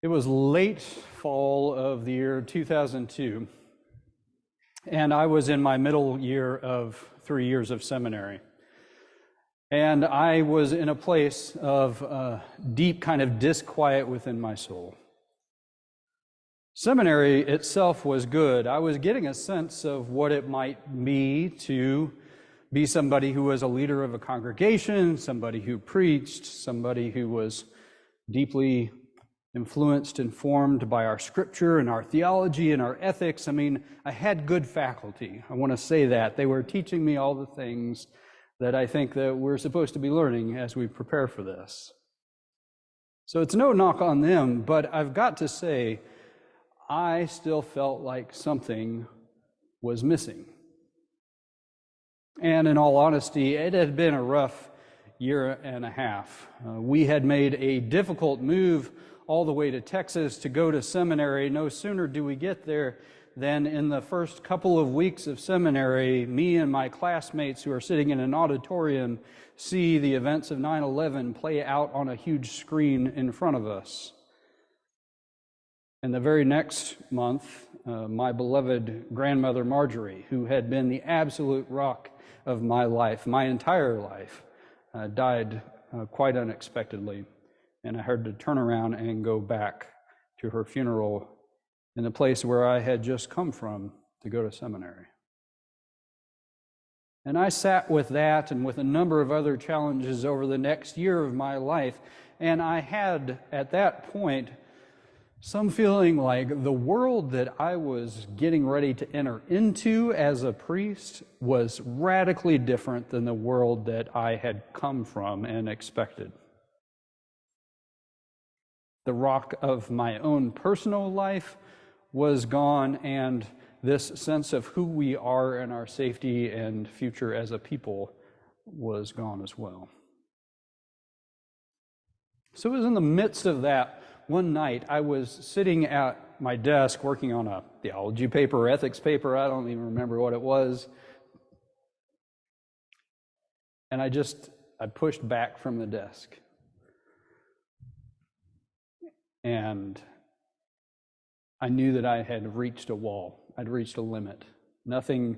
was late fall of the year 2002, and I was in my middle year of 3 years of seminary. And I was in a place of deep kind of disquiet within my soul. Seminary itself was good. I was getting a sense of what it might be to be somebody who was a leader of a congregation, somebody who preached, somebody who was deeply influenced and formed by our scripture and our theology and our ethics. I mean, I had good faculty. I want to say that. They were teaching me all the things that I think that we're supposed to be learning as we prepare for this. So it's no knock on them, but I've got to say, I still felt like something was missing. And in all honesty, it had been a rough year and a half. We had made a difficult move all the way to Texas to go to seminary. No sooner do we get there than in the first couple of weeks of seminary, me and my classmates who are sitting in an auditorium see the events of 9/11 play out on a huge screen in front of us. And the very next month, my beloved grandmother Marjorie, who had been the absolute rock of my life, my entire life, died quite unexpectedly. And I had to turn around and go back to her funeral in the place where I had just come from to go to seminary. And I sat with that and with a number of other challenges over the next year of my life, and I had, at that point, some feeling like the world that I was getting ready to enter into as a priest was radically different than the world that I had come from and expected. The rock of my own personal life was gone, and this sense of who we are and our safety and future as a people was gone as well. So it was in the midst of that. One night, I was sitting at my desk working on a theology paper or ethics paper. I don't even remember what it was. And I pushed back from the desk. And I knew that I had reached a wall. I'd reached a limit. There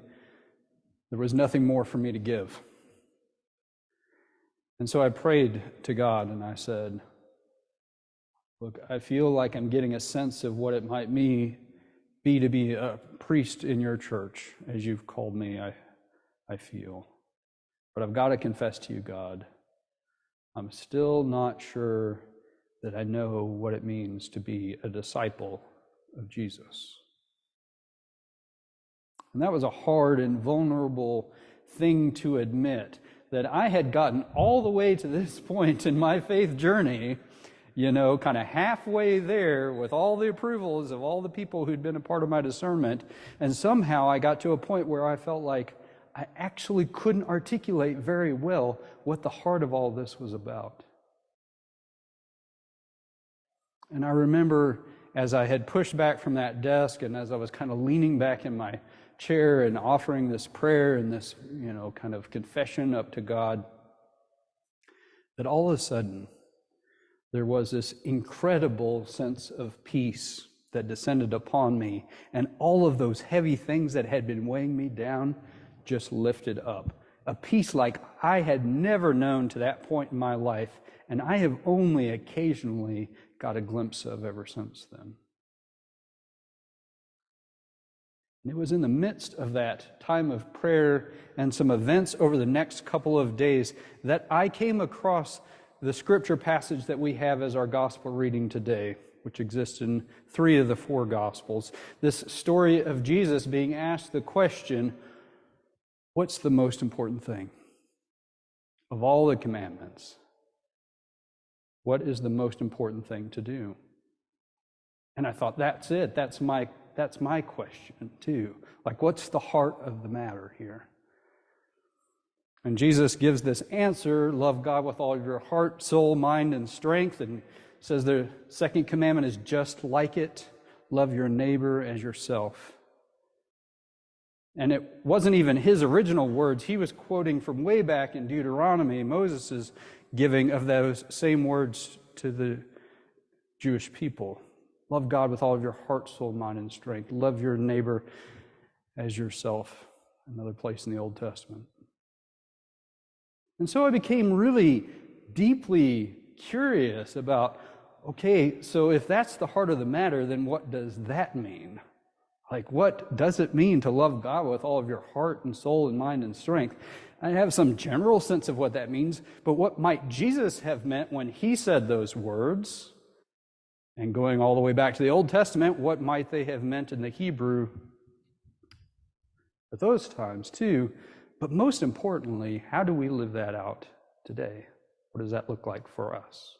was nothing more for me to give. And so I prayed to God and I said, look, I feel like I'm getting a sense of what it might be to be a priest in your church, as you've called me, I feel. But I've got to confess to you, God, I'm still not sure that I know what it means to be a disciple of Jesus. And that was a hard and vulnerable thing to admit, that I had gotten all the way to this point in my faith journey, kind of halfway there with all the approvals of all the people who'd been a part of my discernment, and somehow I got to a point where I felt like I actually couldn't articulate very well what the heart of all this was about. And I remember as I had pushed back from that desk and as I was kind of leaning back in my chair and offering this prayer and this, kind of confession up to God, that all of a sudden there was this incredible sense of peace that descended upon me, and all of those heavy things that had been weighing me down just lifted up. A peace like I had never known to that point in my life, and I have only occasionally got a glimpse of ever since then. And it was in the midst of that time of prayer and some events over the next couple of days that I came across the scripture passage that we have as our gospel reading today, which exists in 3 of the 4 gospels. This story of Jesus being asked the question, what's the most important thing? Of all the commandments, what is the most important thing to do? And I thought, that's it. That's my question too. Like, what's the heart of the matter here? And Jesus gives this answer, love God with all of your heart, soul, mind, and strength, and says the second commandment is just like it, love your neighbor as yourself. And it wasn't even his original words. He was quoting from way back in Deuteronomy, Moses' giving of those same words to the Jewish people. Love God with all of your heart, soul, mind, and strength. Love your neighbor as yourself. Another place in the Old Testament. And so I became really deeply curious about, okay, so if that's the heart of the matter, then what does that mean? Like, what does it mean to love God with all of your heart and soul and mind and strength? I have some general sense of what that means, but what might Jesus have meant when he said those words? And going all the way back to the Old Testament, what might they have meant in the Hebrew at those times too? But most importantly, how do we live that out today? What does that look like for us?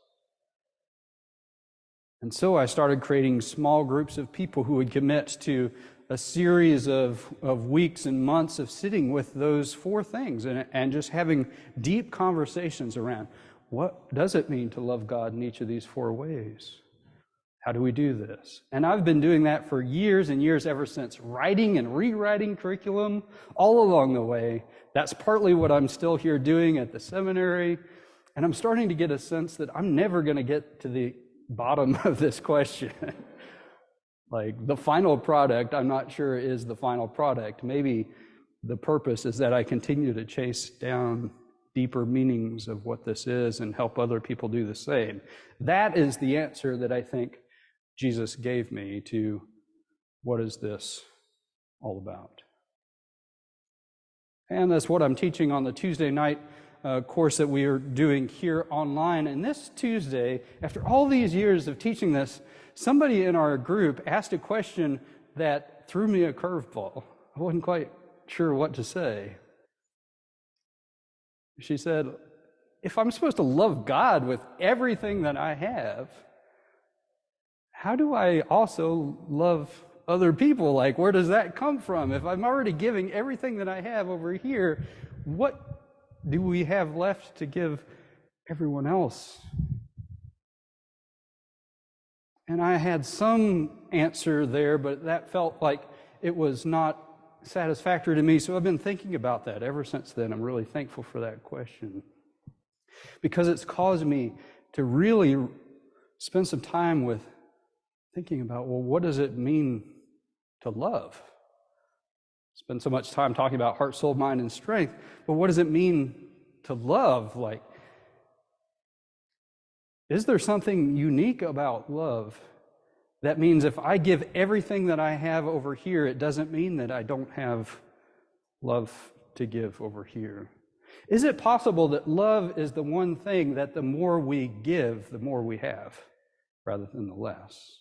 And so I started creating small groups of people who would commit to a series of weeks and months of sitting with those four things and just having deep conversations around what does it mean to love God in each of these four ways? How do we do this? And I've been doing that for years and years, ever since writing and rewriting curriculum all along the way. That's partly what I'm still here doing at the seminary. And I'm starting to get a sense that I'm never going to get to the bottom of this question. Like the final product, I'm not sure is the final product. Maybe the purpose is that I continue to chase down deeper meanings of what this is and help other people do the same. That is the answer that I think Jesus gave me to what is this all about. And that's what I'm teaching on the Tuesday night course that we are doing here online. And this Tuesday, after all these years of teaching this, somebody in our group asked a question that threw me a curveball. I wasn't quite sure what to say. She said, if I'm supposed to love God with everything that I have, how do I also love other people? Like, where does that come from? If I'm already giving everything that I have over here, what do we have left to give everyone else? And I had some answer there, but that felt like it was not satisfactory to me. So I've been thinking about that ever since then. I'm really thankful for that question, because it's caused me to really spend some time with thinking about, well, what does it mean to love? Spend so much time talking about heart, soul, mind, and strength, but what does it mean to love? Like, is there something unique about love that means if I give everything that I have over here, it doesn't mean that I don't have love to give over here? Is it possible that love is the one thing that the more we give, the more we have, rather than the less?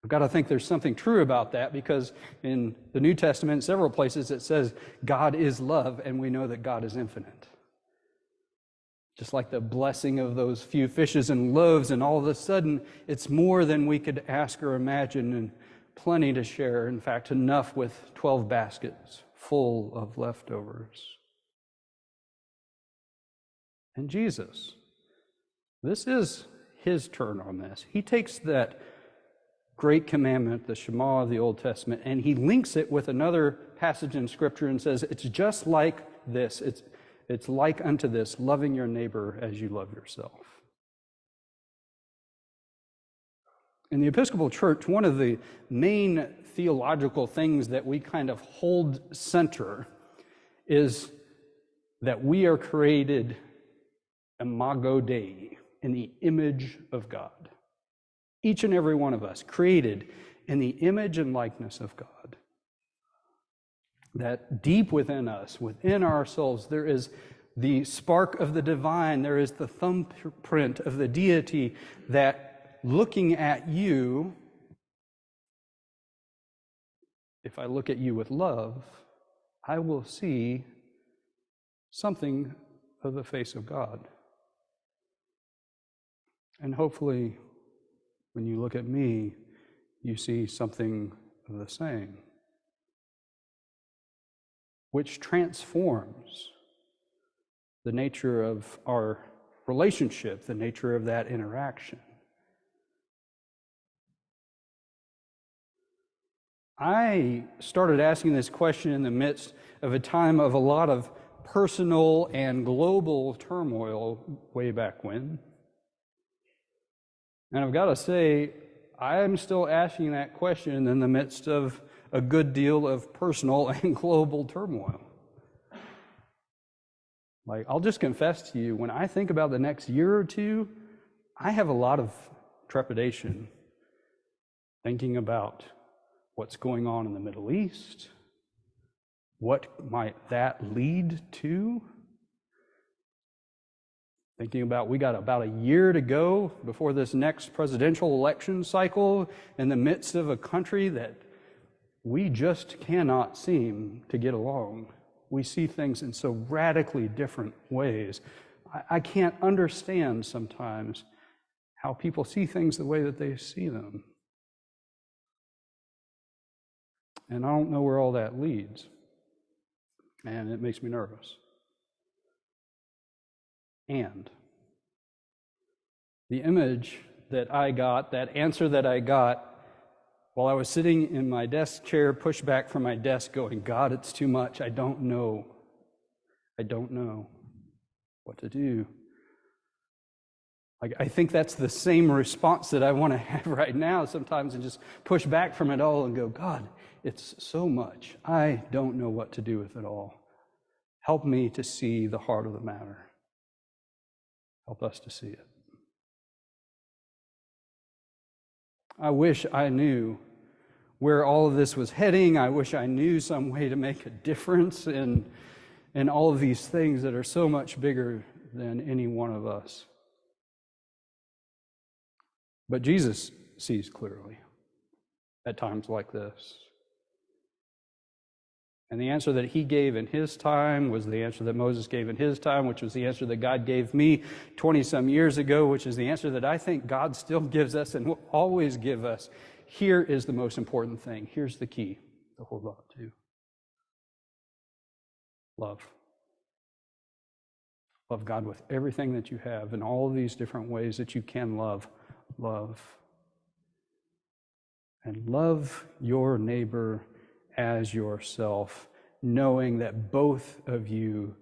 I've got to think there's something true about that, because in the New Testament, in several places, it says God is love, and we know that God is infinite. Just like the blessing of those few fishes and loaves, and all of a sudden, it's more than we could ask or imagine, and plenty to share. In fact, enough with 12 baskets full of leftovers. And Jesus, this is his turn on this. He takes that great commandment, the Shema of the Old Testament, and he links it with another passage in Scripture and says, it's just like this. It's like unto this, loving your neighbor as you love yourself. In the Episcopal Church, one of the main theological things that we kind of hold center is that we are created imago Dei, in the image of God. Each and every one of us created in the image and likeness of God. That deep within us, within our souls, there is the spark of the divine, there is the thumbprint of the deity that, looking at you, if I look at you with love, I will see something of the face of God. And hopefully, when you look at me, you see something of the same, which transforms the nature of our relationship, the nature of that interaction. I started asking this question in the midst of a time of a lot of personal and global turmoil way back when. And I've got to say, I'm still asking that question in the midst of a good deal of personal and global turmoil. Like, I'll just confess to you, when I think about the next year or two, I have a lot of trepidation thinking about what's going on in the Middle East. What might that lead to? Thinking about, we got about a year to go before this next presidential election cycle in the midst of a country that we just cannot seem to get along. We see things in so radically different ways. I can't understand sometimes how people see things the way that they see them. And I don't know where all that leads. And it makes me nervous. And the image that I got, that answer that I got, while I was sitting in my desk chair, pushed back from my desk, going, God, it's too much. I don't know. I don't know what to do. I think that's the same response that I want to have right now sometimes, and just push back from it all and go, God, it's so much. I don't know what to do with it all. Help me to see the heart of the matter. Help us to see it. I wish I knew where all of this was heading. I wish I knew some way to make a difference in all of these things that are so much bigger than any one of us. But Jesus sees clearly at times like this. And the answer that he gave in his time was the answer that Moses gave in his time, which was the answer that God gave me 20-some years ago, which is the answer that I think God still gives us and will always give us. Here is the most important thing. Here's the key to hold on to. Love. Love God with everything that you have in all of these different ways that you can love. Love. And love your neighbor as yourself, knowing that both of you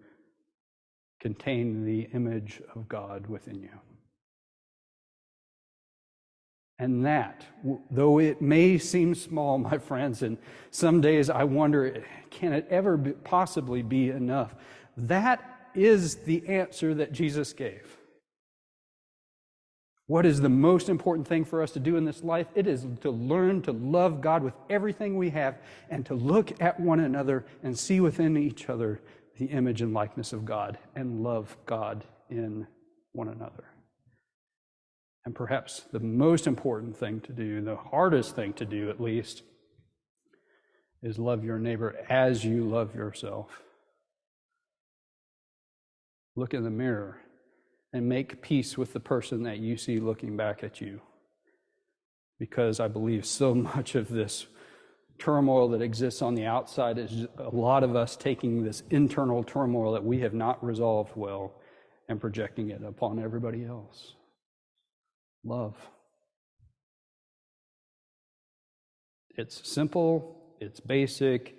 contain the image of God within you. And that, though it may seem small, my friends, and some days I wonder, can it ever possibly be enough? That is the answer that Jesus gave. What is the most important thing for us to do in this life? It is to learn to love God with everything we have and to look at one another and see within each other the image and likeness of God and love God in one another. And perhaps the most important thing to do, the hardest thing to do at least, is love your neighbor as you love yourself. Look in the mirror and make peace with the person that you see looking back at you. Because I believe so much of this turmoil that exists on the outside is a lot of us taking this internal turmoil that we have not resolved well and projecting it upon everybody else. Love. It's simple, it's basic,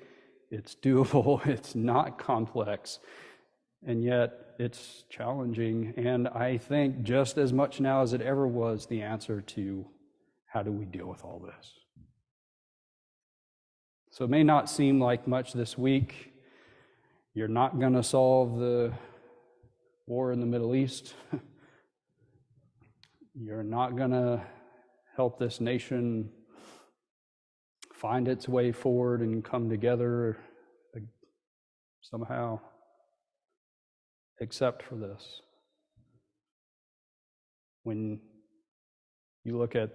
it's doable, it's not complex. And yet, it's challenging, and I think just as much now as it ever was the answer to how do we deal with all this. So it may not seem like much this week. You're not going to solve the war in the Middle East. You're not going to help this nation find its way forward and come together somehow. Except for this. When you look at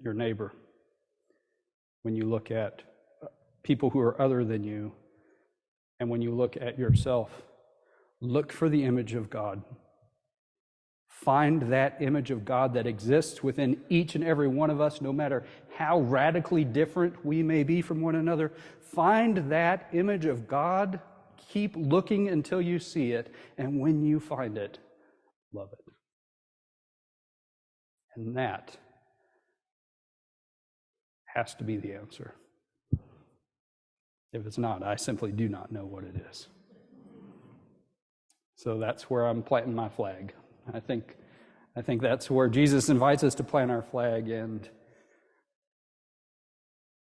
your neighbor, when you look at people who are other than you, and when you look at yourself, look for the image of God. Find that image of God that exists within each and every one of us, no matter how radically different we may be from one another. Find that image of God. Keep looking until you see it, and when you find it, love it. And that has to be the answer. If it's not, I simply do not know what it is. So that's where I'm planting my flag. I think that's where Jesus invites us to plant our flag, and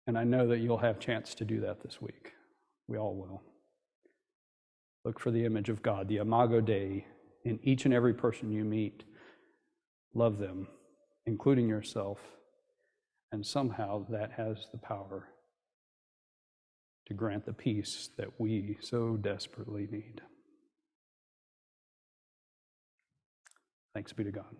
And I know that you'll have a chance to do that this week. We all will. Look for the image of God, the Imago Dei, in each and every person you meet. Love them, including yourself. And somehow that has the power to grant the peace that we so desperately need. Thanks be to God.